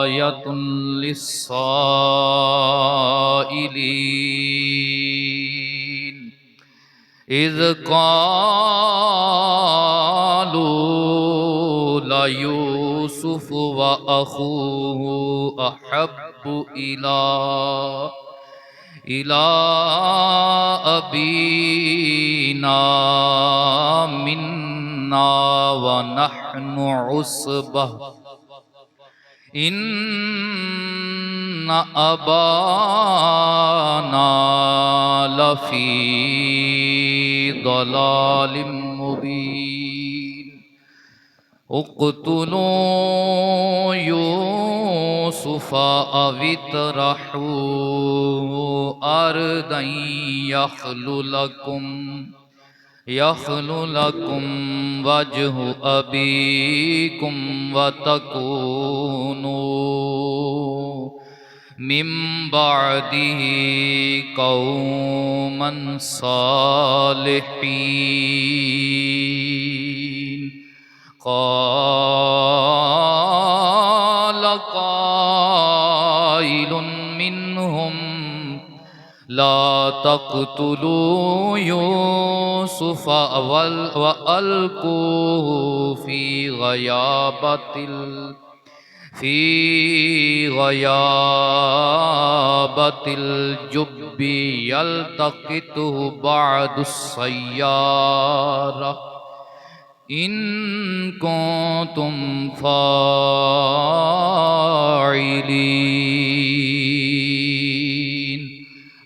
आयतुन लिस्साइलीन is क़ालू ला यूसुफ़ व अख़ूहु अहब्बु इला अबीना मिन्ना व नहनु उस्बह इन्न अबाना लफ़ी दलालिम मुबीन उक़्तुलू यूसुफ़ अवित्रहू अर्दन यख़्लु लकुम वजहु अबीकुम व तकूनू मिन बअदिही क़ौमन सालिहीन क़ाल क़ाइलुन मिन्हुम ला तक़्तुलू यूसुफ़ व अल्क़ूहु फ़ी ग़याबतिल जुब्बि यल्तक़ितुहु बअदुस्सय्यारा इन कुंतुम फ़ाइलीन।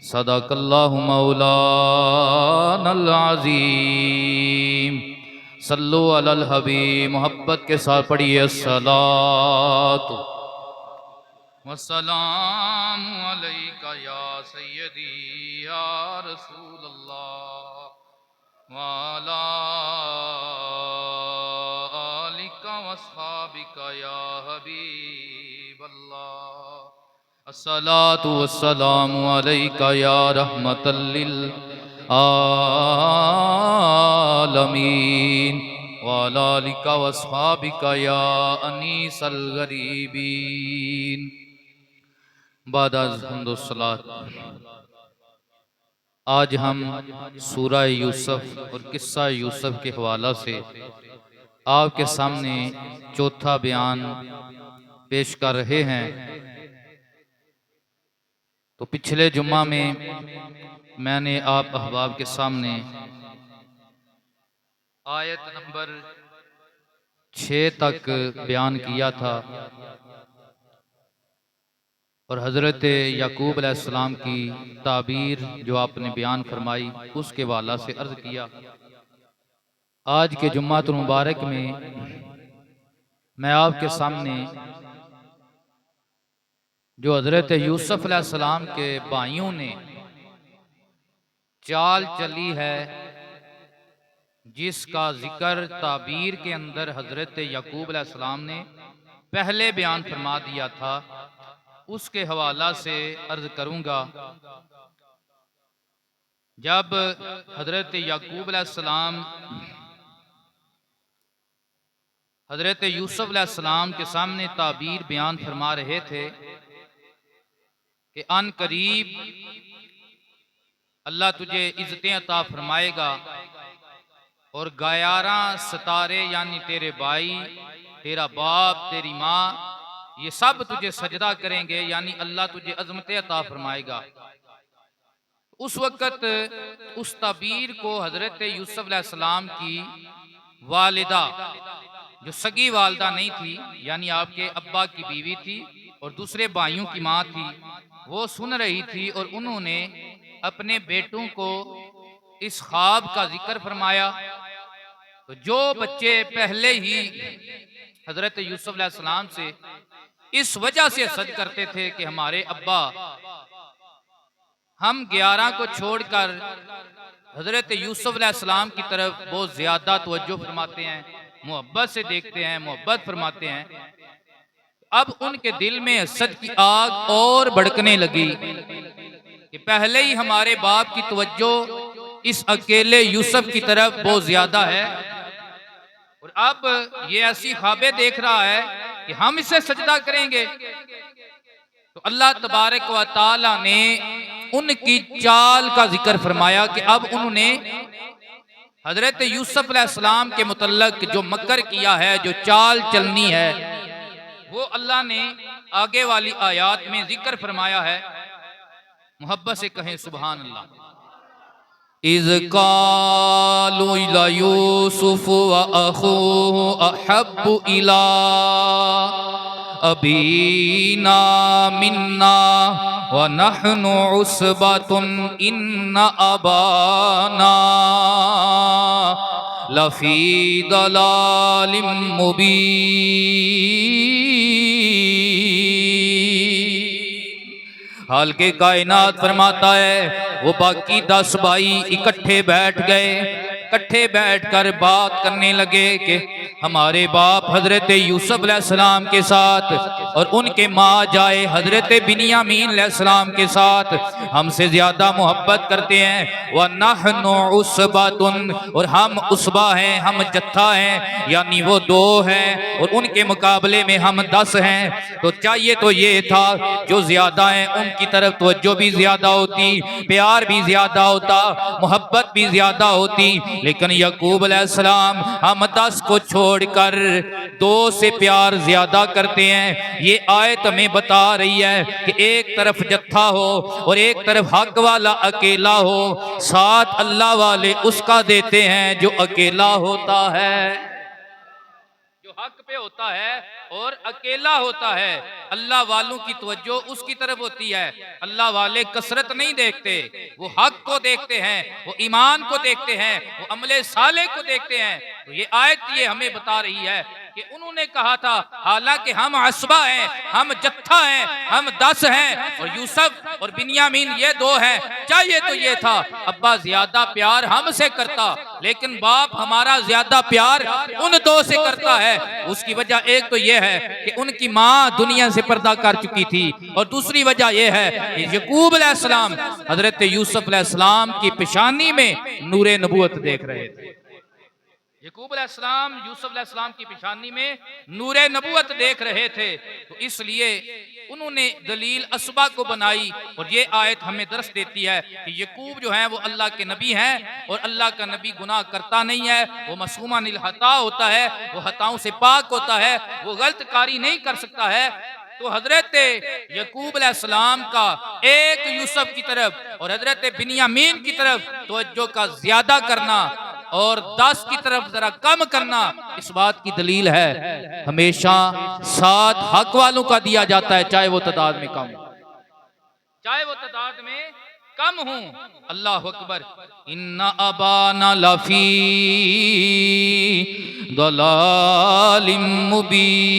सदक़ल्लाहु मौलानल अज़ीम। सल्लु अलल हबीब। मोहब्बत के साथ पढ़िए अस्सलातु वस्सलामु अलैका या सय्यदी या रसूलल्लाह वाला आलिका वस्हाबिका या हबीबल्लाह। अस्सलातु वस्सलामु अलैका या रहमतल लिल आलमीन वाला आलिका वस्हाबिका या अनीसल गरीबीन। बाद हम्दुस्सलात आज हम सूरह यूसुफ और किस्सा यूसुफ के हवाला से आपके सामने चौथा बयान पेश कर रहे हैं। तो पिछले जुम्मा में मैंने आप अहबाब के सामने आयत नंबर 6 तक बयान किया था और हज़रत याकूब अलैहिस्सलाम की ताबीर जो आपने बयान फरमाई उसके वाला से अर्ज़ किया। आज के जुम्मातुल मुबारक में मैं आपके सामने जो हज़रत यूसुफ अलैहिस्सलाम के भाइयों ने चाल चली है जिसका जिक्र ताबीर के अंदर हज़रत याकूब अलैहिस्सलाम ने पहले बयान फरमा दिया था उसके हवाला से अर्ज करूंगा। जब हजरत याकूब अलैहिस्सलाम हजरत यूसुफ अलैहिस्सलाम के सामने ताबीर बयान फरमा रहे थे कि अन करीब अल्लाह तुझे इज्जतें अता फरमाएगा और 11 सितारे यानी तेरे भाई, तेरा बाप, तेरी माँ, ये सब तुझे सजदा करेंगे यानी अल्लाह तुझे अजमतें अता फरमाएगा। उस वक़्त उस ताबीर को हजरत यूसुफ अलैहिस्सलाम की वालिदा जो सगी वालिदा नहीं थी यानी आपके अब्बा की बीवी थी और दूसरे भाइयों की माँ थी, वो सुन रही थी और उन्होंने अपने बेटों को इस ख्वाब का जिक्र फरमाया। तो जो बच्चे पहले ही हजरत यूसुफ अलैहिस्सलाम से इस वजह से सज करते थे कि हमारे अब्बा हम 11 को छोड़कर हजरत यूसुफ अलैहिस्सलाम की तरफ बहुत ज्यादा तवज्जो फरमाते हैं, मोहब्बत से देखते हैं, मोहब्बत फरमाते हैं। अब उनके दिल में हसद की आग और भड़कने लगी कि पहले ही हमारे बाप की तवज्जो इस अकेले यूसुफ की तरफ बहुत ज्यादा है और अब ये ऐसी ख्वाबें देख रहा है कि हम इसे सजदा करेंगे। तो अल्लाह तबारक व तआला ने उनकी चाल का जिक्र फरमाया कि अब उन्होंने हजरत यूसुफ अलैहिस्सलाम के मुतल्लक जो मकर किया है, जो चाल चलनी है, वो अल्लाह ने आगे वाली आयात में जिक्र फरमाया है। मोहब्बत से कहें सुभान अल्लाह। इज़ क़ालू इला यूसुफ व अख़ूहु अहब्बु इला अबीना मिन्ना व नहनु उस्बतुन इन्ना अबाना लफ़ी दलालिम मुबीन। हाल के कायनात फरमाता है वो बाकी 10 भाई इकट्ठे बैठ गए, इकट्ठे बैठकर बात करने लगे कि हमारे बाप हजरत यूसुफ अलैहिस्सलाम के साथ और उनके माँ जाए हजरत बिन्यामीन अलैहिस्सलाम के साथ हमसे ज्यादा मोहब्बत करते हैं। व नहनु उसबतुन, और हम उसबा हैं, हम जत्था हैं, यानी वो 2 हैं और उनके मुकाबले में हम 10 हैं। तो चाहिए तो ये था जो ज्यादा हैं उनकी तरफ तवज्जो भी ज्यादा होती, प्यार भी ज्यादा होता, मोहब्बत भी ज्यादा होती। लेकिन याकूब अलैहिस्सलाम हम 10 को छोड़कर 2 से प्यार ज्यादा करते हैं। ये आयत हमें बता रही है कि एक तरफ जत्था हो और एक तरफ हक वाला अकेला हो, साथ अल्लाह वाले उसका देते हैं जो अकेला होता है, जो हक पे होता है और अकेला होता है। अल्लाह वालों की तवज्जो उसकी तरफ होती है। अल्लाह वाले कसरत नहीं देखते, वो हक को देखते हैं, वो ईमान को देखते हैं, वो अमले साले को देखते हैं। तो ये आयत ये हमें बता रही है कि उन्होंने कहा था हालांकि हम असबा हैं, हम जत्था हैं, हम 10 हैं और यूसुफ और बिन्यामीन ये 2 हैं। चाहिए तो ये था अब्बा ज्यादा प्यार हमसे करता, लेकिन बाप हमारा ज्यादा प्यार उन 2 से करता है। उसकी वजह एक तो ये है कि उनकी माँ दुनिया से पर्दा कर चुकी थी और दूसरी वजह यह है कि याकूब अलैहिस्सलाम हजरत यूसुफ अलैहिस्सलाम की पेशानी में नूरे नबूवत देख रहे थे। याकूब अलैहिस्सलाम यूसुफ अलैहिस्सलाम की पेशानी में नूरे नबूवत देख रहे थे। तो इसलिए उन्होंने दलील असबा को बनाई और ये आयत हमें दर्श देती है कि याकूब जो है वो अल्लाह के नबी हैं और अल्लाह का नबी गुनाह करता नहीं है, वो मासूमा निल हता होता है, वो हताओं से पाक होता है, वो गलत कारी नहीं कर सकता है। तो हजरत याकूब अलैहिस्सलाम का एक यूसुफ की तरफ और हजरत बिन्यामीन की तरफ तवज्जो का ज्यादा करना और 10 की तरफ जरा कम करना इस बात की दलील है हमेशा साथ हक वालों का दिया जाता है, चाहे वो तादाद में कम हो, चाहे वो तादाद में कम हो। अल्लाह अकबर। इन्ना अबाना लफी दलालिम मुबीन।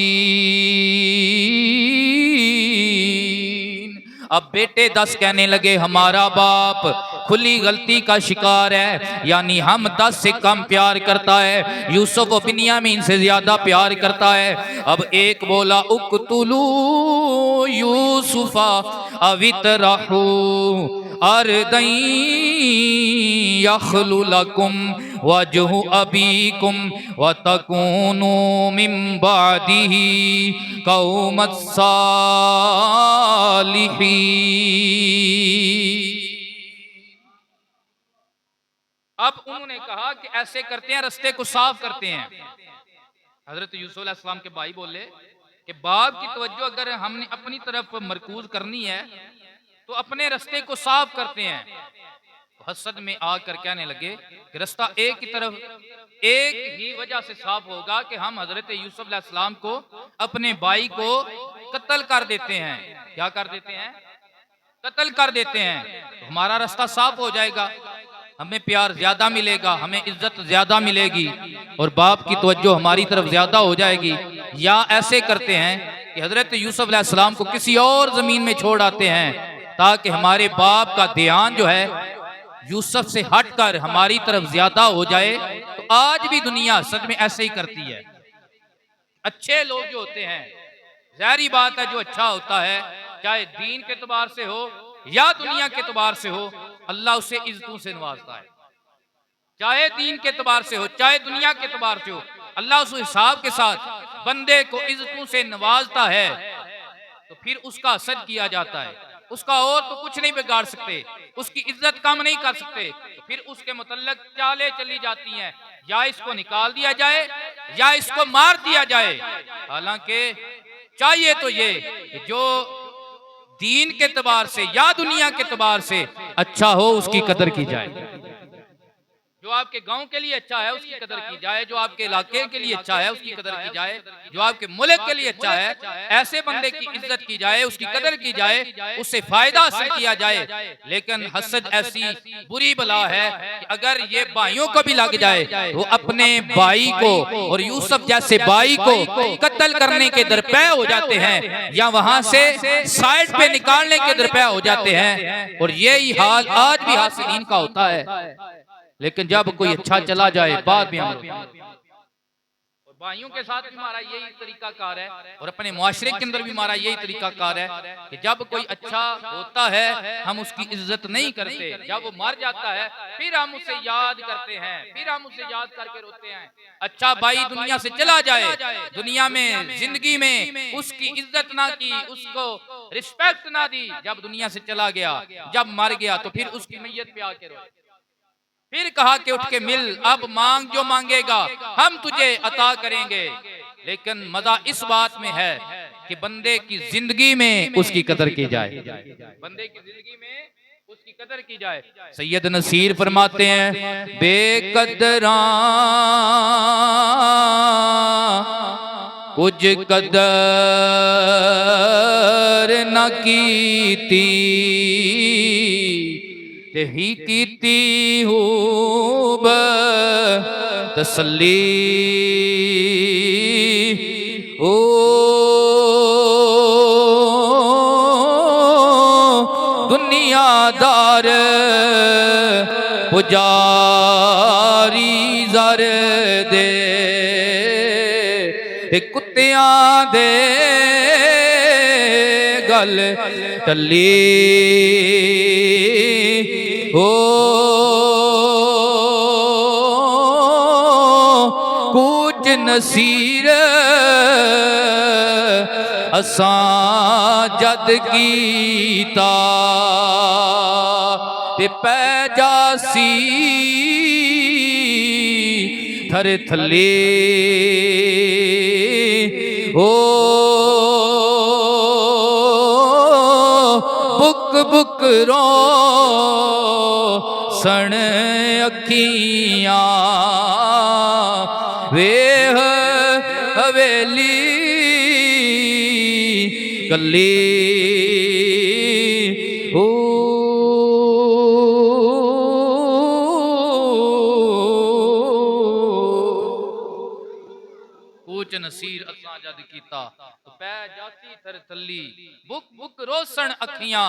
अब बेटे 10 कहने लगे हमारा बाप खुली गलती का शिकार है, यानी हम 10 से कम प्यार करता है, यूसुफ और बिन्यामीन से ज्यादा प्यार करता है। अब एक बोला उक्तुलू यूसुफा अवितरहू अर्दई यखलु लकुम वजहु अबीकुम व तकूनु मिन बादिही कौमत सालिहीन। अब उन्होंने कहा कि ऐसे करते हैं, रास्ते को साफ करते हैं। हजरत यूसुफ अलैहिस्सलाम के भाई बोले कि बाप की तवज्जो अगर हमने अपनी तरफ मरकूज करनी है तो अपने रास्ते को साफ करते हैं। तो हसद में आकर कहने लगे कि रास्ता एक की तरफ एक ही वजह से साफ होगा कि हम हजरत यूसुफ अलैहिस्सलाम को अपने भाई को कत्ल कर देते हैं। क्या कर देते हैं? कत्ल कर देते हैं। तो हमारा रास्ता साफ हो जाएगा, हमें प्यार ज्यादा मिलेगा, हमें इज्जत ज्यादा मिलेगी और बाप की तवज्जो हमारी तरफ ज्यादा हो जाएगी। या ऐसे करते हैं कि हजरत यूसुफ अलैहिस्सलाम को किसी और जमीन में छोड़ आते हैं ताकि हमारे बाप का ध्यान जो है यूसुफ से हटकर हमारी तरफ ज्यादा हो जाए। तो आज भी दुनिया सच में ऐसे ही करती है। अच्छे लोग जो होते हैं, जाहिर बात है जो अच्छा होता है चाहे दीन के एतबार से हो या दुनिया के एतबार से हो, अल्लाह उसे इज्जतों से नवाजता है। चाहे दीन के एतबार से हो चाहे दुनिया के एतबार से हो, अल्लाह उस हिसाब के साथ बंदे को इज्जतों से नवाजता है तो फिर उसका असर किया जाता है। उसका और तो कुछ नहीं बिगाड़ सकते, उसकी इज्जत कम नहीं कर सकते, तो फिर उसके मुतल्लक चालें चली जाती हैं, या इसको निकाल दिया जाए या इसको मार दिया जाए। हालांकि चाहिए तो ये कि जो दीन के एतबार से या दुनिया के एतबार से अच्छा हो उसकी कदर की जाए। जो आपके गांव के लिए अच्छा है उसकी कदर की जाए, जो आपके इलाके के लिए अच्छा है उसकी कदर की जाए, जो आपके मुल्क के लिए अच्छा है ऐसे बंदे की इज्जत की जाए, उसकी कदर की जाए, उससे फायदा हासिल किया जाए। लेकिन हसद ऐसी बुरी बला है कि अगर ये भाइयों को भी लग जाए तो अपने भाई को और यूसुफ जैसे भाई को कत्ल करने के दरपे हो जाते हैं या वहां से साइड पे निकालने के दरपे हो जाते हैं। और यही हाल आज भी हासिलीन का होता है। लेकिन जब कोई अच्छा चला जाए बाद में अमल होता है। और भाइयों के साथ भी हमारा यही तरीका कार है और अपने मुआशरे के अंदर भी हमारा यही तरीका कार है कि जब कोई अच्छा होता है हम उसकी इज्जत नहीं करते, जब वो मर जाता है फिर हम उसे याद करते हैं, फिर हम उसे याद करके रोते हैं। अच्छा भाई दुनिया से चला जाए, दुनिया में जिंदगी में उसकी इज्जत ना की, उसको रिस्पेक्ट ना दी, जब दुनिया से चला गया, जब मर गया तो फिर उसकी मैयत पे आके रोए। फिर कहा कि उठ के मिल, अब मांग जो मांगेगा हम तुझे अता करेंगे। लेकिन मजा इस बात में है कि बंदे की जिंदगी में उसकी कदर की जाए, बंदे की जिंदगी में उसकी कदर की जाए। सैयद नसीर फरमाते हैं बेकदरा कुछ कदर न कीती ते ही कीती हूब तसल्ली ओ दुनियादार पुजारी जर दे ते कुत्तियां दे गल टली हो कुछ नसीर असां जद कीता ते पै जासी थर थले हो बुक बुक रो सण अखियां वेह हवेली कली हो पूछ नसीर असां जद कीता तो पै जाती थर थली बुक बुक रोशन अखियां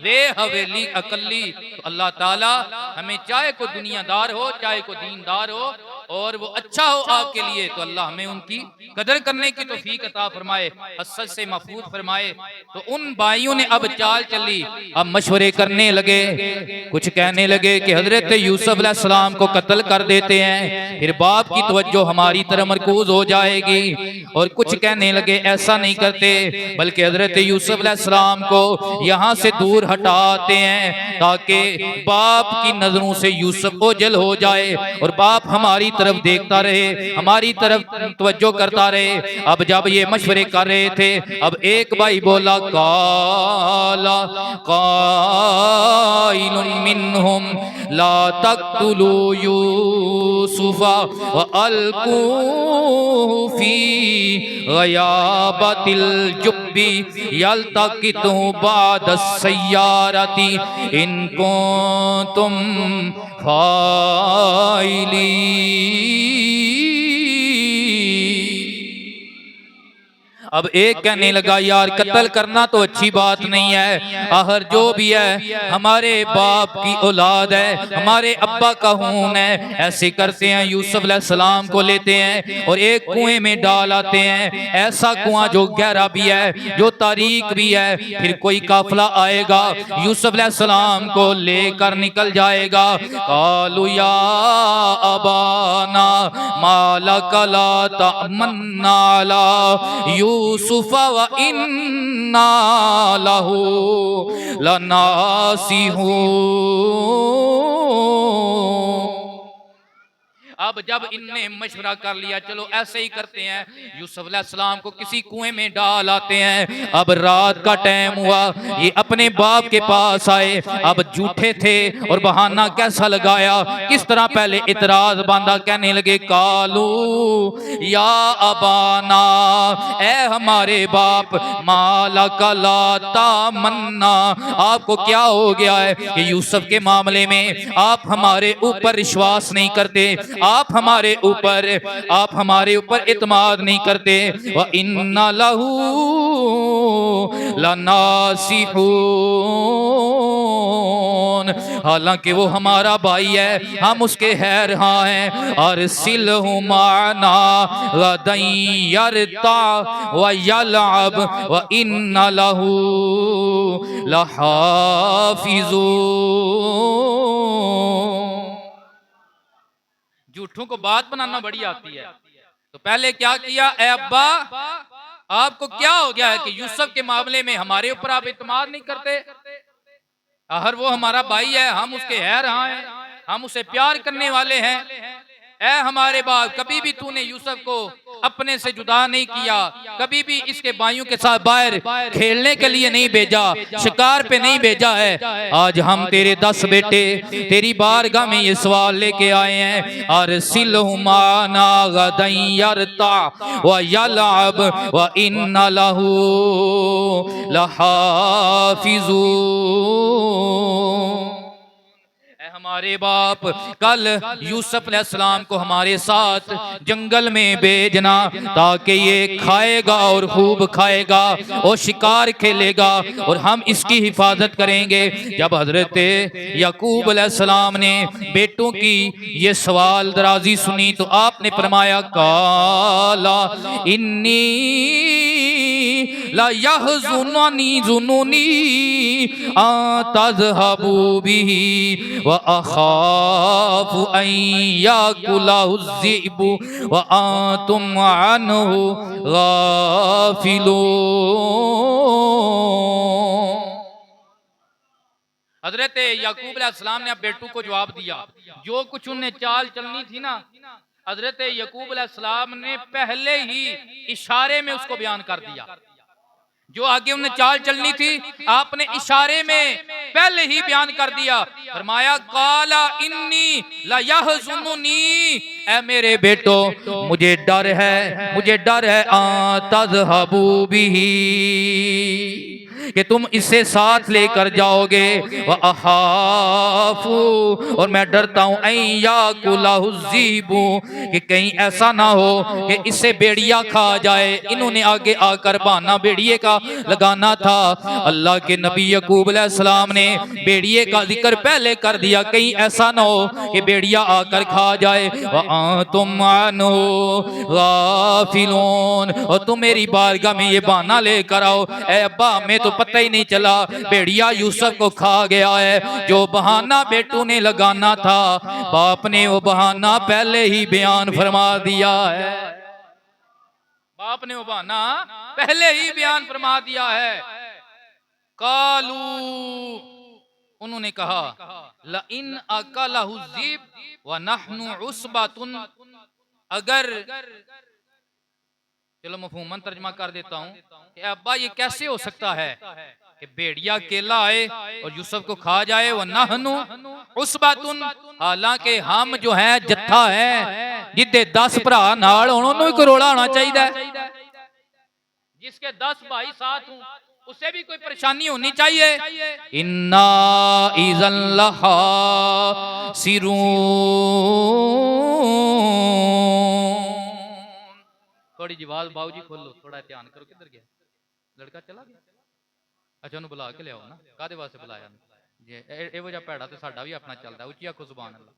वे हवेली अकली। तो अल्लाह ताला हमें चाहे कोई दुनियादार हो चाहे कोई दीनदार हो और वो अच्छा हो आपके लिए तो अल्लाह हमें उनकी कदर करने की तौफीक अता फरमाए, हसद से महफूज फरमाए। तो उन भाइयों ने अब चाल चली, अब मशवरे करने लगे, कुछ कहने लगे कि हजरत यूसुफ अलैहिस्सलाम को कत्ल कर देते हैं, फिर बाप की तवज्जो हमारी तरफ मरकूज हो जाएगी। और कुछ कहने लगे ऐसा नहीं करते बल्कि हजरत यूसुफ अलैहिस्सलाम को यहाँ से दूर हटाते हैं ताकि बाप की नजरों से यूसुफ ओझल हो जाए और बाप हमारी तरफ देखता रहे, हमारी तरफ तवज्जो करता रहे। अब जब ये मशवरे कर रहे थे अब एक भाई बोला काला काइलुम मिनहुम ला तक़्तुलू यूसुफा व अलकू फी गयाबतिल जुब्बी यल्तक़ितु बाद सय्यारती इन कुंतुम फाइली। अब एक कहने लगा यार कत्ल करना तो अच्छी बात नहीं है, आखिर जो भी है हमारे बाप की औलाद है, हमारे अब्बा का खून है। ऐसे करते हैं यूसुफ अलैहिस्सलाम को लेते हैं और एक कुएं में डाल आते हैं, ऐसा कुआं जो गहरा भी है, जो तारीक भी है। फिर कोई काफिला आएगा, यूसुफ अलैहिस्सलाम को लेकर निकल जाएगा। कालू या अबाना माला कला तमन्ना ला यूसुफ व इन्ना लहू लनासिहून। अब जब इनने मशवरा कर लिया चलो ऐसे ही करते हैं, यूसुफ अलैहिस्सलाम को किसी कुएं में डाल आते हैं। अब रात का टाइम हुआ, ये अपने बाप के पास आए। अब झूठे थे और बहाना कैसा लगाया, किस तरह पहले इतराज बांधा, कहने लगे कालू या अबाना, ए हमारे बाप, माला कला तमन्ना, आपको क्या हो गया है कि यूसुफ के मामले में आप हमारे ऊपर विश्वास नहीं करते, आप हमारे ऊपर इत्मीनान नहीं करते। व इन्ना लहू लनासिहून, हालांकि वो हमारा भाई है, हम उसके हैर हाँ हैं। और सिलहु माना गदन यरता व यलअब व इन्ना लहू लहाफिजून। झूठों को बात बनाना बड़ी आती है। तो पहले क्या किया, ए अब्बा आपको क्या हो गया है कि यूसुफ के मामले में हमारे ऊपर आप इत्मीनान नहीं करते, हर वो हमारा भाई है, हम उसके है रहा हैं, हम उसे प्यार करने वाले हैं। ऐ हमारे बाप, कभी भी तूने यूसुफ को अपने से जुदा नहीं किया, कभी भी इसके भाइयों के साथ बाहर खेलने के लिए नहीं भेजा, शिकार पे नहीं भेजा है। आज हम तेरे 10 बेटे तेरी बारगाह में ये सवाल लेके आए हैं। और सिलहुमाना गदन यरता व यलअब व इन्ना लहू लहाफिजून। हमारे बाप, कल यूसुफ अलैहिस्सलाम को हमारे साथ जंगल में भेजना, ताकि ये खाएगा और खूब खाएगा और शिकार खेलेगा और हम इसकी हिफाजत करेंगे। जब हजरत याकूब अलैहिस्सलाम ने बेटों की ये सवाल दराजी सुनी तो आपने फरमाया काला इन्नी ला यहज़ुननी जुनूनी तज़हबू बिही व अखाफु अन याकुलहु ज़िबु व अंतुम अन्हु गाफिलून। हजरत याकूब अलैहिस्सलाम ने अब बेटों को जवाब दिया, जो कुछ उन्हें चाल चलनी थी ना, हजरत याकूब अलैहिस्सलाम ने पहले ही इशारे में उसको बयान कर दिया। जो आगे उन्हें चाल चलनी थी आपने इशारे में पहले ही बयान कर दिया। फरमाया काला इन्नी ला यहज़ुनुनी, ऐ मेरे बेटो मुझे डर है तज़हबू बिही, कि तुम इसे साथ लेकर जाओगे। व अखाफू, और मैं डरता हूं अन याकुलहु ज़िबु, कि कहीं ऐसा ना हो कि इसे भेड़िया खा जाए। इन्होंने आगे आकर बहाना भेड़िए का लगाना था। अल्लाह के नबी याकूब अलैहिस्सलाम ने भेड़िए का जिक्र पहले कर दिया, कहीं ऐसा ना हो कि भेड़िया आकर खा जाए। व अंतुम अन्हु गाफिलून, और तुम मेरी बारगाह में ये बहाना लेकर आओ, ए अब्बा हमें तो पता ही नहीं चला भेड़िया यूसुफ को खा गया है। जो बहाना बेटों ने लगाना था बाप ने वो बहाना पहले ही बयान फरमा दिया है। बाप ने वो बहाना पहले ही बयान फरमा दिया है। कालू, उन्होंने कहा ला इन अकलहु ज़िब व नहनु उसबतुन, अगर, चलो मफहूमन तर्जमा कर देता हूँ कि अब्बा ये कैसे हो सकता है कि भेड़िया अकेला आए और यूसुफ को खा जाए। व नहनु उसबतुन, हालांकि हम जो है जत्था है, जिदे 10 भरा नाल उन्होंने कोई रोला होना चाहिए, जिसके 10 भाई साथ हों उसे भी कोई परेशानी होनी चाहिए। इन्ना इज़न लहासिरून, थोड़ी जवाब बाबू जी खोलो, थोड़ा ध्यान करो, किधर गया लड़का, चला गया? अच्छा उन्होंने बुला के लियाओ ना, कादे वास्ते बुलाया जी? एवो जिहा भैड़ा तो साडा भी अपना चलदा, उच्ची आखो सुभान अल्लाह।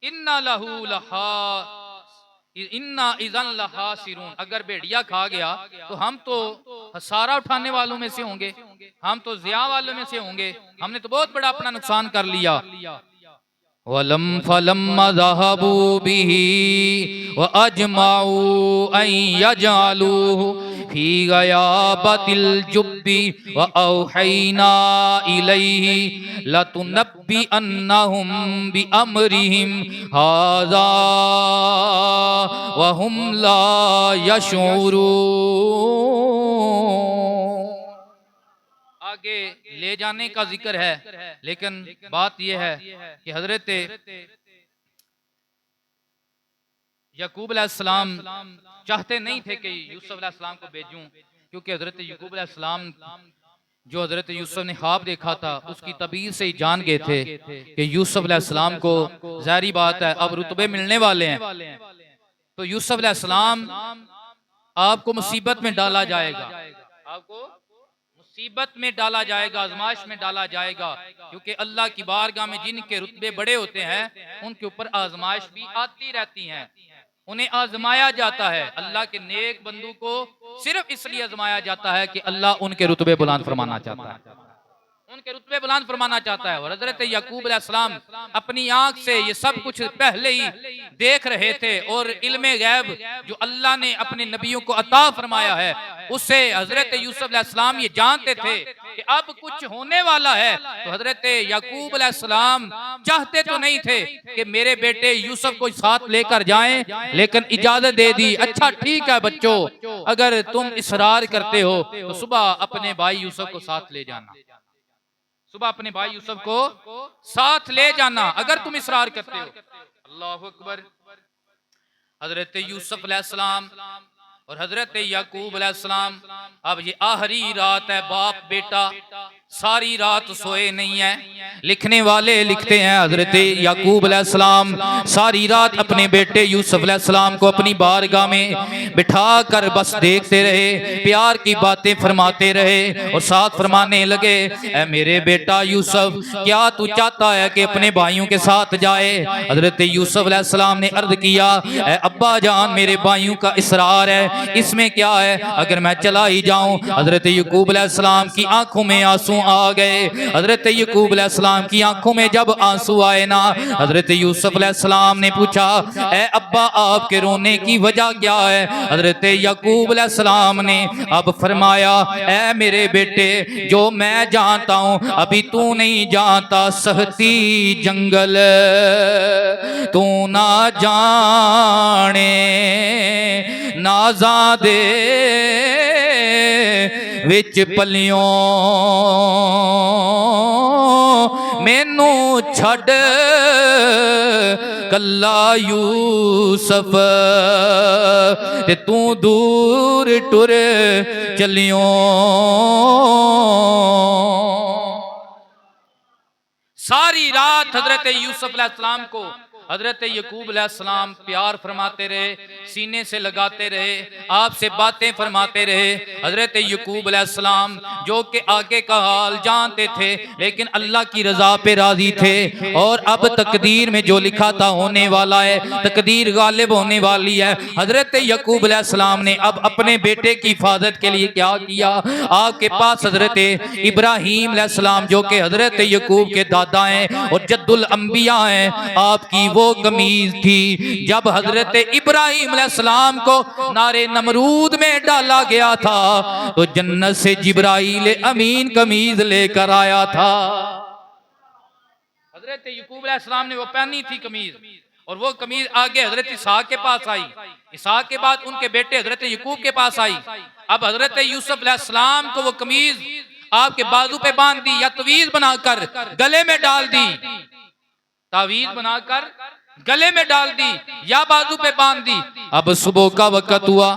इन्ना लहू लहा इन्ना इज़न लहासिरून, अगर भेड़िया खा गया तो हम तो हसारा उठाने वालों में से होंगे, हम तो ज़िया वालों में से होंगे, हमने तो बहुत बड़ा अपना नुकसान कर लिया। वलम फलम्मा ज़हबू बिही व अजमाऊ अन यजअलूहु फी गयाबतिल जुब्बी व औहैना इलैहि लतुनब्बिअन्नहुम बिअमरिहिम हाज़ा व हुम ला यशऊरून। आगे ले जाने का जिक्र है, लेकिन बात यह है कि हजरत यकूब अलैहिस्सलाम चाहते नहीं थे कि यूसुफ अलैहिस्सलाम को भेजूं, क्योंकि हजरत यकूब अलैहिस्सलाम जो हजरत यूसुफ ने ख्वाब देखा था उसकी तबीर से ही जान गए थे कि यूसुफ अलैहिस्सलाम को ज़ाहिरी बात है अब रुतबे मिलने वाले हैं, तो यूसुफ अलैहिस्सलाम आपको मुसीबत में डाला जाएगा, आपको मुसीबत में डाला जाएगा, आजमाइश में डाला जाएगा, क्योंकि अल्लाह की बारगाह में जिनके रुतबे बड़े होते हैं उनके ऊपर आजमाइश भी आती रहती हैं, उन्हें आजमाया जाता है। अल्लाह के नेक बंदू को सिर्फ इसलिए आजमाया जाता है कि अल्लाह उनके रुतबे बुलंद फरमाना चाहता है, उनके रुतबे बुलंद फरमाना चाहता है। और हजरत यकूब अलैहिस्सलाम अपनी आंख से ये सब कुछ पहले ही देख रहे थे, और इल्मे गैब जो अल्लाह ने अपने नबियों को अता फरमाया है उससे हजरत यूसुफ अलैहिस्सलाम ये जानते थे कि अब कुछ होने वाला है। तो हजरत यकूब अलैहिस्सलाम चाहते तो नहीं थे कि मेरे बेटे यूसुफ को साथ लेकर जाएं, लेकिन इजाजत दे दी, अच्छा ठीक है बच्चों, अगर तुम इसरार करते हो तो सुबह अपने भाई यूसुफ को साथ ले जाना, सुबह अपने भाई यूसुफ को साथ ले जाना अगर तुम इसरार करते हो। अल्लाहु अकबर। हजरत यूसुफ अलैहिस्सलाम और हजरत यकूब अलैहिस्सलाम, अब ये आखिरी रात है, बाप बेटा सारी रात सोए नहीं है। लिखने वाले लिखते हैं हजरत यकूब अलैहिस्सलाम सारी रात अपने बेटे यूसुफ अलैहिस्सलाम को अपनी बारगाह में बिठा कर बस देखते रहे, प्यार की बातें फरमाते रहे और साथ फरमाने लगे, ऐ मेरे बेटा यूसुफ, क्या तू चाहता है कि अपने भाइयों के साथ जाए? हजरत यूसुफ अलैहिस्सलाम ने अर्ज किया, ऐ अब्बा जान, मेरे भाइयों का इसरार है, इसमें क्या है अगर मैं चला ही जाऊं? हजरत यकूब अलैहिस्सलाम की आंखों में आंसू आ गए। हजरत यकूब अलैहिस्सलाम की आंखों में जब आंसू आए ना, हजरत यूसुफ अलैहिस्सलाम ने पूछा, ऐ अब्बा आपके रोने की वजह क्या है? हजरत यकूब अलैहिस्सलाम ने अब फरमाया, ऐ मेरे बेटे, जो मैं जानता हूं अभी तू नहीं जानता, सहती जंगल तू ना जाने, नाजा दे विच पलियों मैनू छड़ कल्ला यूसुफ ते तू दूर टुर चलियों। सारी रात हजरत यूसुफ अलैहिस्सलाम को हजरत यकूब अलैहिस्सलाम प्यार फरमाते रहे, सीने से लगाते रहे, आपसे बातें फरमाते रहे। हजरत यकूब अलैहिस्सलाम जो कि आगे का हाल जानते थे लेकिन अल्लाह की रजा पे राजी थे, और अब तकदीर में जो लिखा था होने वाला है, तकदीर गालिब होने वाली है। हजरत यकूब अलैहिस्सलाम ने अब अपने बेटे की हिफाजत के लिए क्या किया, आपके पास हजरत इब्राहीम अलैहिस्सलाम जो कि हजरत यकूब के दादा हैं और जद्दुल अंबिया हैं, आपकी वो कमीज थी। जब हजरत इब्राहीम अलैहिस्सलाम को नारे नमरूद में डाला गया था तो जन्नत से जिब्राईल अमीन कमीज लेकर आया था। हजरत यकूब अलैहिस्सलाम ने वो पहनी थी कमीज, और वो कमीज आगे हजरत इसहाक के पास आई, इसहाक के बाद उनके बेटे हजरत यकूब के पास आई। अब हजरत यूसुफ अलैहिस्सलाम को वो कमीज आपके बाजू पे बांध दी या तवीज बनाकर गले में डाल दी, तावीज बनाकर गले में डाल दी या बाजू पे बांध दी। अब सुबह का वक्त हुआ,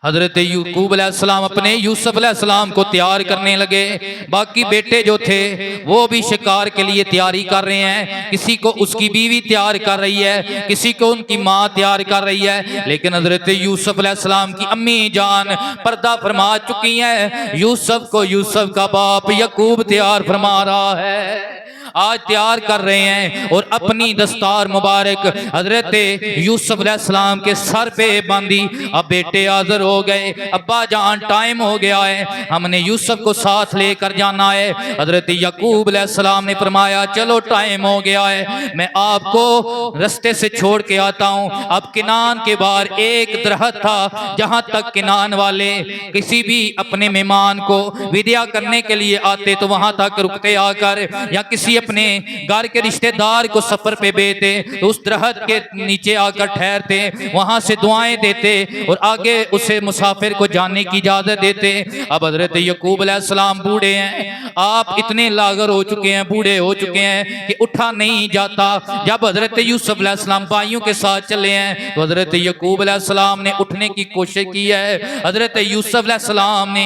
हजरत याकूब अलैहिस्सलाम अपने यूसुफ अलैहिस्सलाम को तैयार करने लगे। बाकी बेटे जो थे वो भी शिकार के लिए तैयारी कर रहे हैं। किसी को उसकी बीवी तैयार कर रही है, किसी को उनकी माँ तैयार कर रही है। लेकिन हजरत यूसुफ अलैहिस्सलाम की अम्मी जान पर्दा फरमा चुकी है। यूसुफ को यूसुफ का बाप याकूब तैयार फरमा रहा है, आज तैयार कर रहे हैं और अपनी दस्तार मुबारक हजरत यूसुफ अलैहिस्सलाम के सर पे बांधी। अब बेटे हाजिर हो गए, अब्बा जान टाइम हो गया है, हमने यूसुफ को साथ लेकर जाना है। हजरत याकूब अलैहिस्सलाम ने फरमाया चलो टाइम हो गया है, मैं आपको रास्ते से छोड़ के आता हूँ। अब किनान के बाहर एक दरख्त था, जहां तक किनान वाले किसी भी अपने मेहमान को विदा करने के लिए आते तो वहां तक रुकते आकर, या किसी अपने घर के रिश्तेदार को सफर पे भेजते तो उस दरख्त के नीचे आकर ठहरते, वहां से दुआएं देते और आगे उसे मुसाफिर को जाने की इजाजत देते। अब हजरत याकूब अलैहिस्सलाम बूढ़े हैं, आप इतने लागर हो चुके हैं, बूढ़े हो चुके हैं कि उठा नहीं जाता। जब हजरत यूसुफ अलैहिस्सलाम भाइयों के साथ चले हैं तो हजरत याकूब अलैहिस्सलाम ने उठने की कोशिश की है। हजरत यूसुफ अलैहिस्सलाम ने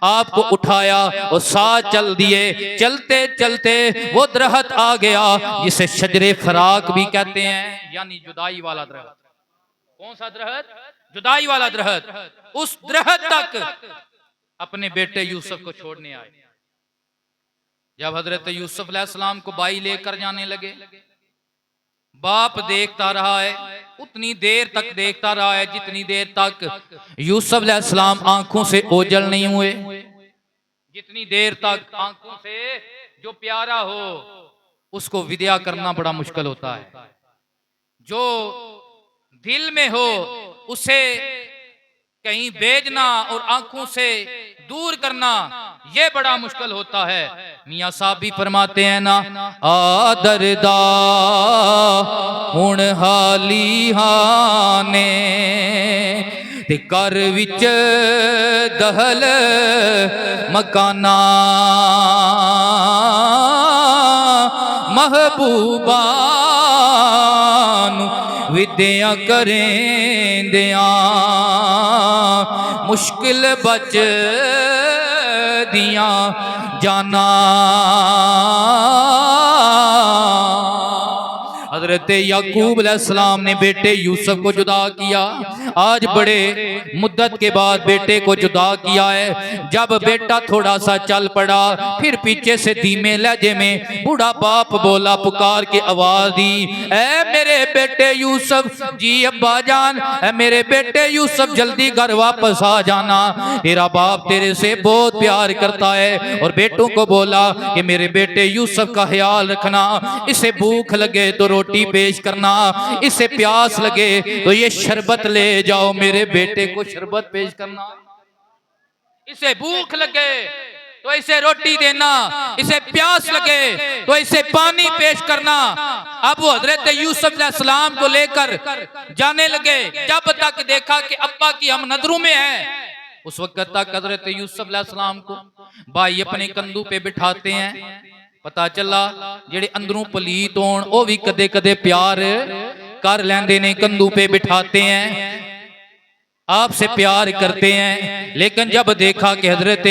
आपको उठाया और साथ चल दिए। चलते चलते वो दरख्त आ गया जिसे शजरे फराक भी कहते हैं, यानी जुदाई वाला दरख्त। कौन सा दरख्त? जुदाई वाला दरख्त। उस दरख्त तक अपने बेटे यूसुफ को छोड़ने आए। जब हजरत यूसुफ अलैहिस्सलाम को भाई लेकर जाने लगे, बाप देखता रहा है, उतनी देर तक देखता रहा है जितनी देर तक यूसुफ अलैहिस्सलाम आंखों से ओझल नहीं हुए, जितनी देर तक आंखों से जो प्यारा हो उसको विदा करना बड़ा मुश्किल होता है। जो दिल में हो उसे कहीं भेजना और आंखों से दूर करना ये बड़ा मुश्किल होता है। मियाँ साहब भी फरमाते हैं ना, आदरदा हुण हाली हाने ते कर विच दहल मकाना महबूबा विद्या करें दिया मुश्किल बच दिया जाना। हजरत याकूब अलैहिस्सलाम ने बेटे यूसुफ को जुदा किया। आज बड़े मुद्दत के बाद बेटे को जुदा किया है। जब बेटा थोड़ा सा चल पड़ा, फिर पीछे से धीमे लहजे में बूढ़ा बाप बोला, पुकार के आवाज दी, ऐ मेरे बेटे यूसुफ। जी अब्बा जान, ऐ मेरे बेटे यूसुफ जल्दी घर वापस आ जाना, तेरा बाप तेरे से बहुत प्यार करता है। और बेटों को बोला कि मेरे बेटे यूसुफ का ख्याल रखना, इसे भूख लगे तो रोटी पेश करना, इसे प्यास लगे तो ये शरबत ले जाओ, मेरे बेटे को शरबत पेश करना, इसे भूख लगे तो इसे रोटी देना, इसे प्यास लगे तो इसे पानी पेश करना। अब वो हजरत यूसुफ अलैहिस्सलाम को लेकर जाने लगे। जब तक देखा कि अब्बा की हम नजरों में है, उस वक्त तक हजरत यूसुफ अलैहिस्सलाम को भाई अपने कंधों पे बिठाते हैं। पता चला जेड़े अंदरों पलीत होण वो भी कदे कदे प्यार कर लेंदे ने, कंधों पे बिठाते हैं, आपसे प्यार करते हैं। लेकिन जब देखा कि हजरत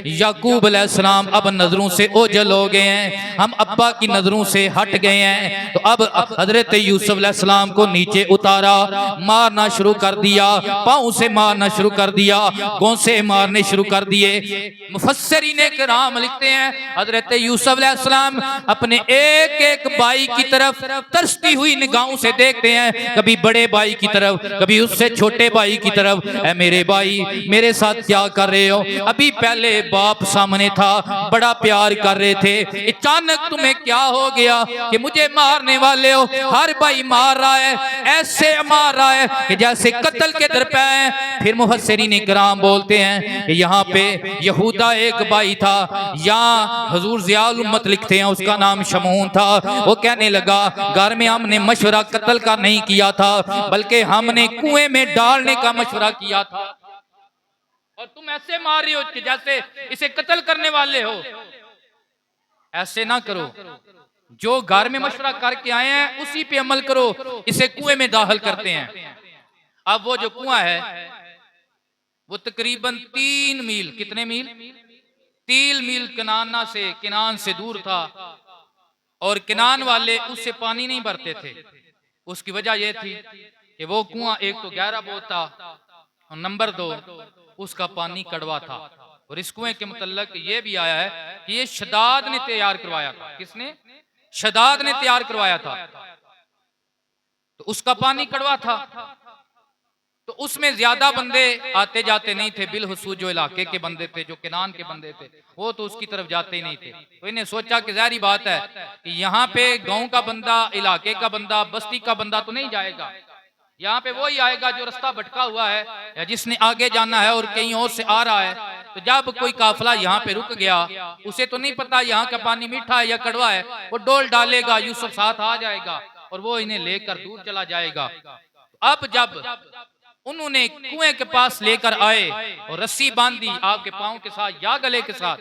याकूब अलैहिस्सलाम अब नजरों से ओझल हो गए हैं, हम अब्बा की नजरों से हट गए हैं, तो अब हजरत यूसुफ अलैहिस्सलाम को नीचे उतारा, मारना शुरू कर दिया, पांव से मारना शुरू कर दिया, गोंसे मारने शुरू कर दिए। मुफस्सिरीन किराम लिखते हैं हजरत यूसुफ अलैहिस्सलाम अपने एक एक भाई की तरफ तरसती हुई निगाहों से देखते हैं, कभी बड़े भाई की तरफ, कभी उससे छोटे भाई की तरफ। ऐ मेरे भाई मेरे साथ क्या कर रहे हो? अभी पहले बाप सामने था, बड़ा प्यार कर रहे थे, अचानक तुम्हें क्या हो गया कि मुझे मारने वाले हो? हर भाई मार रहा है, ऐसे मार रहा है कि जैसे कत्ल के दरपे हैं। फिर मुफस्सिरीन किराम बोलते हैं कि यहाँ पे यहूदा एक भाई था, यहाँ हुजूर ज़ियाउल उम्मत लिखते हैं उसका नाम शमून था। वो कहने लगा घर में हमने मशवरा कत्ल का नहीं किया था, बल्कि हमने कुएं में डालने का मशवरा किया था, और तुम ऐसे मार रही हो कि जैसे इसे कत्ल करने वाले हो। ऐसे ना करो, जो घर में मशवरा करके आए हैं उसी पे अमल करो, इसे कुएं में दाखिल करते हैं। अब वो जो कुआं है वो तकरीबन 3 मील, कितने मील, 3 मील किनान से दूर था। और किनान वाले उससे पानी नहीं भरते थे। उसकी वजह यह थी कि वो कुआं एक तो गहरा बहुत था और नंबर 2 उसका पानी कड़वा था। और इस कुएं के मुतल्लक ये भी आया है कि ये शदाद ने तैयार करवाया था। किसने? शदाद ने तैयार करवाया था। तो उसका पानी कड़वा था, तो उसमें ज्यादा बंदे आते जाते नहीं थे। बिलहुसूस जो इलाके के बंदे थे, जो किनान के बंदे थे, वो तो उसकी तरफ जाते ही नहीं थे। तो इन्हें सोचा कि जाहिर बात है कि यहाँ पे गांव का बंदा, इलाके का बंदा, बस्ती का बंदा तो नहीं जाएगा। यहाँ पे वही आएगा जो रास्ता भटका हुआ है या जिसने आगे जाना है और कहीं और से आ रहा है। तो जब कोई काफिला यहाँ पे रुक गया, उसे तो नहीं पता यहाँ का पानी मीठा है या कड़वा है, वो डोल डालेगा, यूसुफ साथ आ जाएगा और वो इन्हें लेकर दूर चला जाएगा। अब जब उन्होंने कुएं के पास लेकर आए और रस्सी बांधी आपके पांव के साथ या गले के साथ,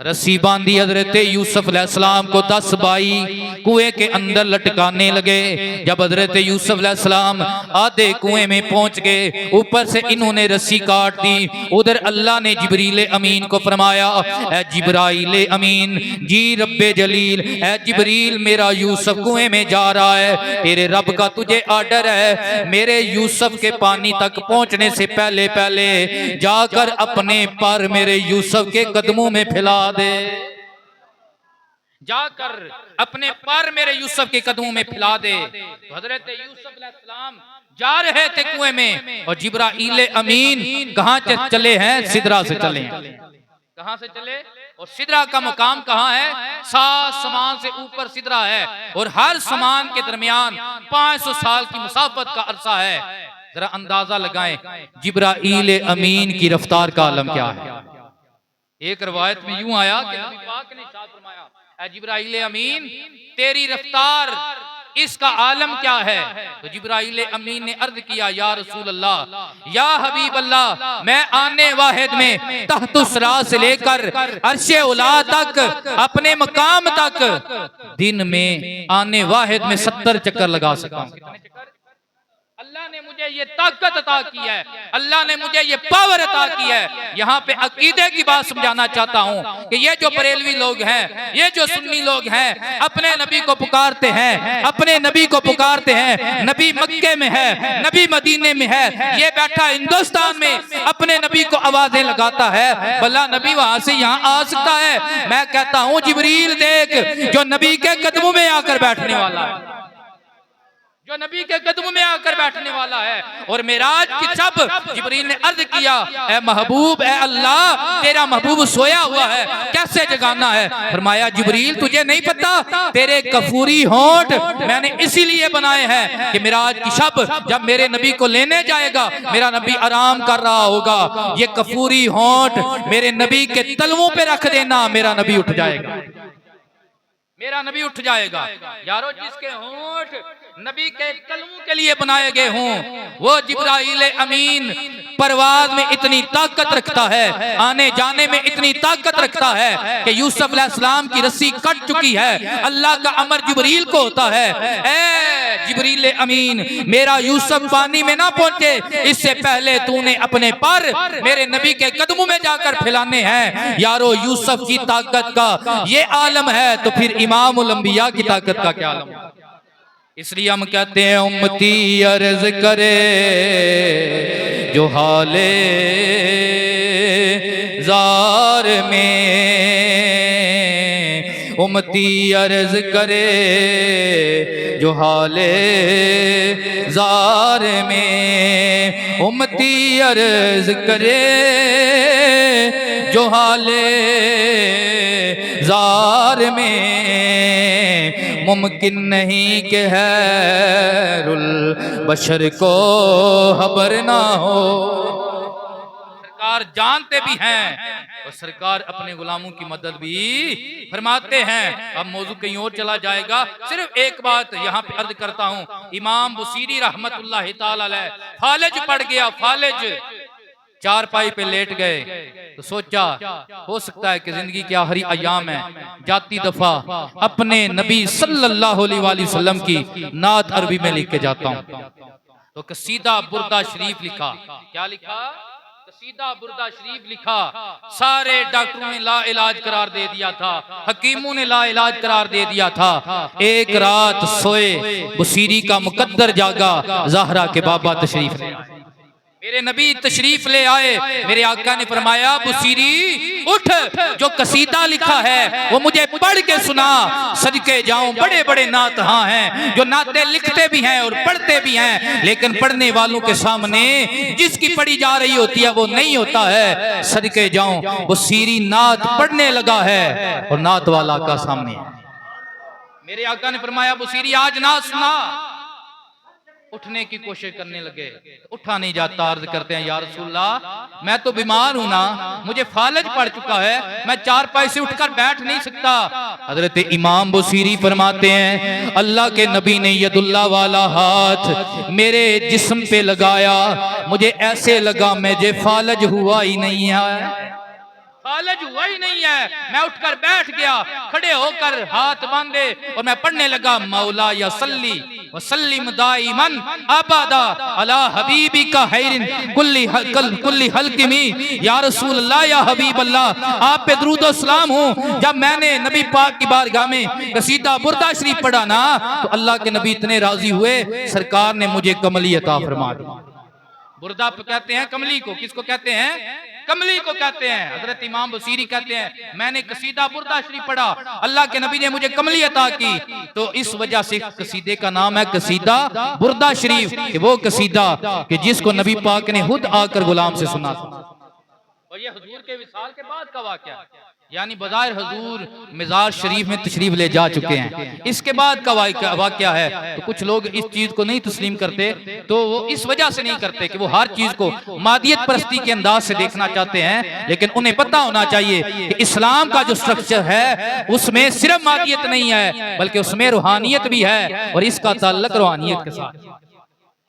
रस्सी बांधी हजरत यूसुफ अलैहिस्सलाम को 10 भाई कुएं के अंदर लटकाने लगे। जब हजरत यूसुफ अलैहिस्सलाम आधे कुएं में पहुंच गए, ऊपर से इन्होंने रस्सी काट दी। उधर अल्लाह ने जिब्रील अमीन को फरमाया, ऐ जिब्राइल अमीन, जी रब्बे जलील, ऐ जिब्रील मेरा यूसुफ कुएं में जा रहा है, तेरे रब का तुझे आर्डर है, मेरे यूसुफ के पानी तक पहुंचने से पहले पहले जाकर अपने पर मेरे यूसुफ के कदमों में फैला दे। जाकर अपने पर मेरे यूसुफ के कदमों में फैला दे। तो हजरत यूसुफ अलैहिस्सलाम जा रहे थे कुएं में और जिब्राइल अमीन कहां चले हैं? सिदरा से चले हैं। कहां से चले? और सिदरा का मकाम कहां है? 7 समान से ऊपर सिदरा है और हर समान के दरमियान 500 साल की मुसाफत का अरसा है। जरा अंदाजा लगाएं जिब्राइल अमीन की रफ्तार का आलम क्या है। एक रवायत में यूं आया कि नबी पाक ने इरशाद फरमाया, ऐ जिब्राइल अमीन तेरी रफ्तार इसका आलम क्या है? तो जिब्राइल अमीन ने अर्ज किया, या रसूल अल्लाह, या हबीब अल्लाह, मैं आने वाहिद में तहतुस्रा से लेकर अर्शे उला तक अपने मकाम तक दिन में आने वाहिद में 70 चक्कर लगा सकता हूं। अल्लाह ने मुझे ये ताकत अता की है, अल्लाह ने मुझे ये पावर अता की है। यहाँ पे अकीदे की बात समझाना चाहता हूँ कि ये जो बरेलवी लोग हैं, ये जो सुन्नी लोग हैं, अपने नबी को पुकारते हैं, अपने नबी को पुकारते हैं, नबी मक्के में है, नबी मदीने में है, ये बैठा हिंदुस्तान में अपने नबी को आवाजें लगाता है, भला नबी वहां से यहाँ आ सकता है? मैं कहता हूँ जिब्रील देख, जो नबी के कदमों में आकर बैठने वाला है, जो नबी के कदमों में आकर बैठने वाला है। और मेराज की जब जिब्रील ने अर्ज किया, ए महबूब, ए अल्लाह, तेरा महबूब सोया हुआ है, कैसे जगाना है? फरमाया, जिब्रील तुझे नहीं पता, तेरे कफूरी होंठ मैंने इसीलिए बनाए हैं कि मेराज की शब जब मेरे नबी को लेने जाएगा, मेरा नबी आराम कर रहा होगा, ये कफूरी होंठ मेरे नबी के तलवों पे रख देना, मेरा नबी उठ जाएगा, मेरा नबी उठ जाएगा। यारो जिसके होंठ नबी के कलमों के लिए बनाए गए हों, वो जिब्राइल अमीन परवाज में इतनी ताकत रखता है, आने जाने में इतनी ताकत रखता है कि यूसुफ अलैहिस्सलाम की रस्सी कट चुकी है, अल्लाह का अमर जिब्रील को होता है, ऐ जिब्रील अमीन मेरा यूसुफ पानी में ना पहुंचे, इससे पहले तूने अपने पर मेरे नबी के कदमों में जाकर फैलाने हैं। यारो यूसुफ की ताकत का ये आलम है, तो फिर इमामुल अंबिया की ताकत का क्या आलम है? इसलिए हम कहते हैं उम्मती अर्ज करे जो हाले जार में, उम्मती अर्ज करे जो हाले जार में, उम्मती अर्ज करे जो हाले जार में, मुमकिन नहीं कि हैरुल बशर को खबर ना हो। सरकार जानते भी हैं और सरकार अपने गुलामों की मदद भी फरमाते हैं। अब मौजू कहीं और चला जाएगा, सिर्फ एक बात यहाँ पे अर्ज करता हूँ। इमाम बुसीरी रहमतुल्लाह ताला अलैह फालिज पड़ गया, फालिज चारपाई पे लेट गए, तो सोचा हो सकता है कि जिंदगी के आखिरी अयाम है, जाती दफा अपने नबी सल्लल्लाहु अलैहि वसल्लम की नात अरबी में लिख के जाता हूँ। तो कसीदा बुर्दा शरीफ लिखा। क्या लिखा? कसीदा बुर्दा शरीफ लिखा, सारे डॉक्टरों ने ला इलाज करार दे दिया था, हकीमों ने ला इलाज करार दे दिया था। एक रात सोए, बुसीरी का मुकद्दर जागा, ज़हरा के बाबा तशरीफ ले आए। मेरे नबी तशरीफ ले आए, मेरे आका ने फरमाया बुसीरी उठ, जो कसीदा लिखा है वो मुझे पढ़ के सुना, सदके जाऊं। बड़े बड़े नात हाँ हैं जो नाते लिखते भी हैं और पढ़ते भी हैं, लेकिन पढ़ने वालों के सामने जिसकी पढ़ी जा रही होती है वो नहीं होता है। सदके जाऊं, बुसीरी नात पढ़ने लगा है और नात वाला का सामने है। मेरे आका ने फरमाया बुसीरी आज ना सुना। उठने की कोशिश करने लगे, उठा नहीं जाता। अर्ज करते हैं या रसूलल्लाह मैं तो बीमार हूं ना, मुझे फालज पड़ चुका है, मैं चारपाई से उठकर बैठ नहीं सकता। हजरत इमाम बुसीरी फरमाते हैं अल्लाह के नबी ने यदुल्ला वाला हाथ मेरे जिस्म पे लगाया, मुझे ऐसे लगा मुझे फालज हुआ ही नहीं है, फालज हुआ ही नहीं है। मैं उठकर बैठ गया, खड़े होकर हाथ बांधे और मैं पढ़ने लगा मौला या सल्ली व सल्लिम दाइमन अबदा अला हबीबी का हैरिन कुल्ली हल्किमी। या रसूल अल्लाह या हबीब अल्लाह आप पे दरूद व सलाम हो। जब मैंने नबी पाक की बारगाह में कसीदा बुर्दा शरीफ पढ़ा ना, तो अल्लाह के नबी इतने राजी हुए, सरकार ने मुझे कमली अता फरमा दी। बुर्दा कहते हैं कमली को, किसको कहते हैं? कमली को कहते हैं। हजरत इमाम बुसीरी कहते हैं मैंने कसीदा बुर्दा शरीफ पढ़ा, अल्लाह के नबी ने मुझे कमली अता की, तो इस वजह से कसीदे का नाम है कसीदा बुर्दा शरीफ, कि वो कसीदा कि जिसको नबी पाक ने खुद आकर गुलाम से सुना था। और ये हुजूर के विसाल के बाद का वाकया, यानी बज़ाहिर हुजूर मज़ार शरीफ में तशरीफ ले जा चुके हैं, इसके बाद का वाकया है। तो कुछ लोग इस चीज को नहीं तस्लीम करते, तो वो इस वजह से नहीं करते कि वो हर चीज को मादियत परस्ती के अंदाज से देखना चाहते हैं, लेकिन उन्हें पता होना चाहिए कि इस्लाम का जो स्ट्रक्चर है उसमें सिर्फ मादियत नहीं है बल्कि उसमें रूहानियत भी है, और इसका ताल्लुक रूहानियत के साथ,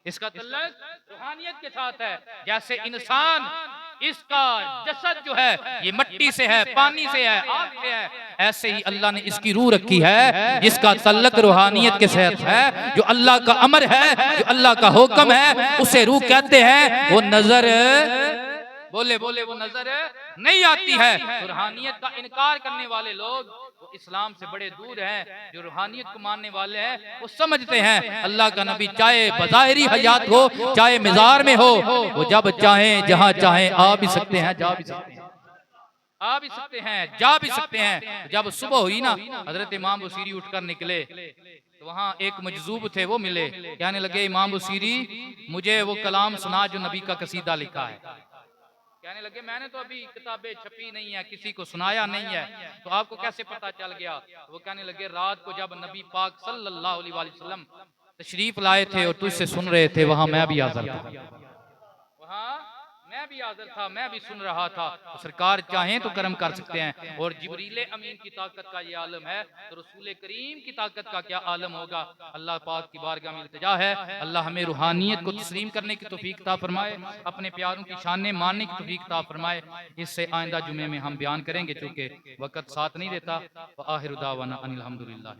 इसका ताल्लुक रूहानियत के साथ है। जैसे इंसान इसका जसद जो है ये मिट्टी से है, पानी से है, आग से है, ऐसे ही अल्लाह ने इसकी रूह रखी है जिसका तल्लक रूहानियत के साथ है। जो अल्लाह का अमर है, जो अल्लाह का हुक्म है, उसे रूह कहते हैं। वो नजर बोले बोले वो नजर नहीं आती है। रूहानियत का इनकार करने वाले लोग वो इस्लाम से बड़े दूर हैं। जो रूहानियत को मानने वाले हैं वो समझते हैं अल्लाह का नबी चाहे बज़ाहिरी हयात हो चाहे मिज़ार में हो, वो जब चाहें जहां चाहें आ भी सकते हैं, जा भी सकते हैं, आ भी सकते हैं, जा भी सकते हैं। जब सुबह हुई ना, हजरत इमाम बुसीरी उठकर निकले तो वहाँ एक मजजूब थे, वो मिले, कहने लगे इमाम बुसीरी मुझे वो कलाम सुना जो नबी का कसीदा लिखा है। कहने लगे मैंने तो अभी किताबें छपी नहीं है, किसी को सुनाया नहीं है, तो आपको कैसे पता चल गया? वो कहने लगे रात को जब नबी पाक सल्लल्लाहु अलैहि वसल्लम तशरीफ लाए थे और तुझसे सुन रहे थे, वहां मैं भी हाजिर था, वहां मैं भी हाजिर था, मैं भी सुन रहा था। तो सरकार चाहें तो कर्म कर सकते हैं, और जिब्रील अमीन की ताकत का ये आलम है, तो रसूल करीम की ताकत का क्या आलम होगा। अल्लाह पाक की बारगाह में इल्तिजा है अल्लाह हमें रूहानियत को तस्लीम करने की तौफीक अता फरमाए, अपने प्यारों की शान मानने की तौफीक अता फरमाए। इससे आइंदा जुमे में हम बयान करेंगे, चूँकि वक्त साथ नहीं देता। व आखिर दावाना अनिल हम्दुलिल्लाह।